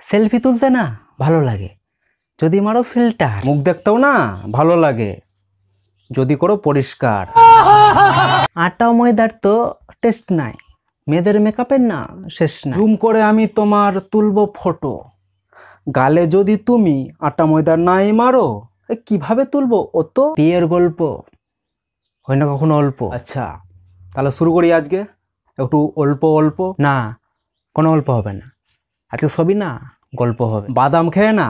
Selfie তুলতে না ভালো লাগে যদি মারো ফিল্টার, মুখ দেখতেও না ভালো লাগে যদি করো পরিষ্কার। আটা ময়দার তো টেস্ট নাই, মেয়েদের মেকআপের না শেষ নাই। জুম করে আমি তোমার তুলবো ফটো, গালে যদি তুমি আটা ময়দা নাই মারো কিভাবে তুলবো ও তো। বিয়ের গল্প হয় না কখনো অল্প। আচ্ছা তাহলে শুরু করি আজকে একটু অল্প অল্প। না, কোনো অল্প হবে না, আজকে সবই না গল্প হবে। বাদাম খেয়ে না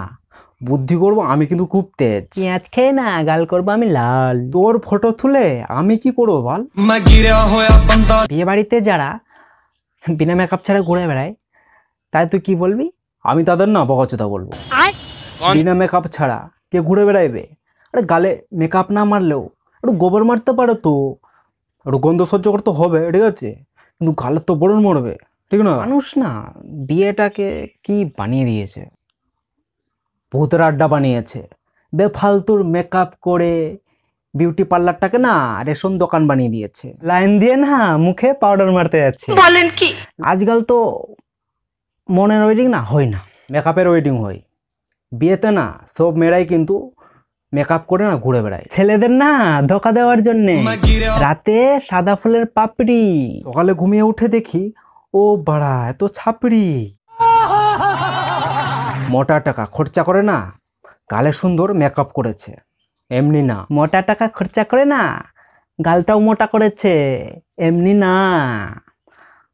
বুদ্ধি করবো আমি কিন্তু খুব তেজ। পেঁয়াজ খেয়ে না গাল করবো আমি লাল। তোর ফটো তুলে আমি কি করবো বল। বিয়ে বাড়িতে যারা বিনা মেকআপ ছাড়া ঘুরে বেড়ায় তাই তুই কি বলবি? আমি তাদের না বকাচোদা বলবো। বিনা মেকআপ ছাড়া কে ঘুরে বেড়াইবে? আরে গালে মেকআপ না মারলেও একটু গোবর মারতে পারো তো, একটু গন্ধ সহ্য করতে হবে, ঠিক আছে, কিন্তু গালে তো বরণ মরবে, ঠিক না? মানুষ না বিয়েটাকে কি বানিয়ে দিয়েছে, ভূতের আড্ডা বানিয়েছে। বেফালতুর মেকআপ করে বিউটি পার্লারটাকে না রেশন দোকান বানিয়ে দিয়েছে। লাইন দিয়ে না মুখে পাউডার মারতে যাচ্ছে। বলেন কি? আজকাল তো মনের ওয়েডিং না হয় না, মেকআপের ওয়েডিং হয়। বিয়েতে না সব মেয়েরাই কিন্তু মেকআপ করে না ঘুরে বেড়ায়। ছেলেদের না ধোকা দেওয়ার জন্য রাতে সাদা ফুলের পাপড়ি, সকালে ঘুমিয়ে উঠে দেখি ও বাড়া এত ছাপড়ি। মোটা টাকা খরচা করে না গালে সুন্দর মেকআপ করেছে, এমনি না। মোটা টাকা খরচা করে না গালটাও মোটা করেছে, এমনি না।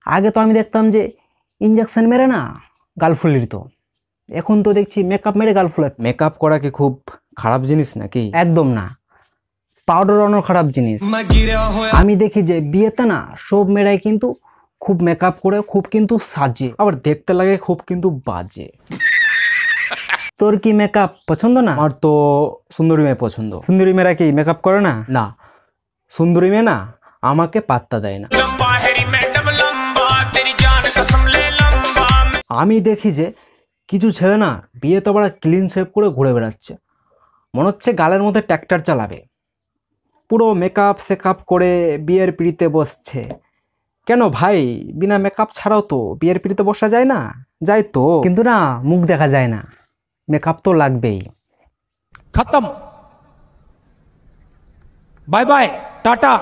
আগে তো আমি দেখতাম যে ইঞ্জেকশন মেরে না গাল ফুলিয়ে দিত, এখন তো দেখছি মেকআপ মেরে গাল ফুলে। মেকআপ করা কি খুব খারাপ জিনিস নাকি? একদম না, পাউডার অন্য খারাপ জিনিস। আমি দেখি যে বিয়েতে না সব মেয়েরাই কিন্তু খুব মেকআপ করে খুব কিন্তু সাজে, আবার দেখতে লাগে খুব কিন্তু বাজে। তোর কি মেকআপ পছন্দ না? আমার তো সুন্দরী মেয়ে পছন্দ। সুন্দরী মেয়েরা কি মেকআপ করে না? না, সুন্দরী মেয়ে না আমাকে পাত্তা দেয় না। আমি দেখি যে কিছু ছেলে না বিয়েতে আবার ক্লিন শেভ করে ঘুরে বেড়াচ্ছে, মনে হচ্ছে গালের মধ্যে ট্র্যাক্টর চালাবে। পুরো মেকআপ সেকআপ করে বিয়ের পিড়িতে বসছে। কেন ভাই, বিনা মেকআপ ছাড়াও তো বিয়ের পিড়িতে বসা যায় না? যায় তো, কিন্তু না মুখ দেখা যায় না, মেকআপ তো লাগবেই। खत्म, बाय बाय, टाटा।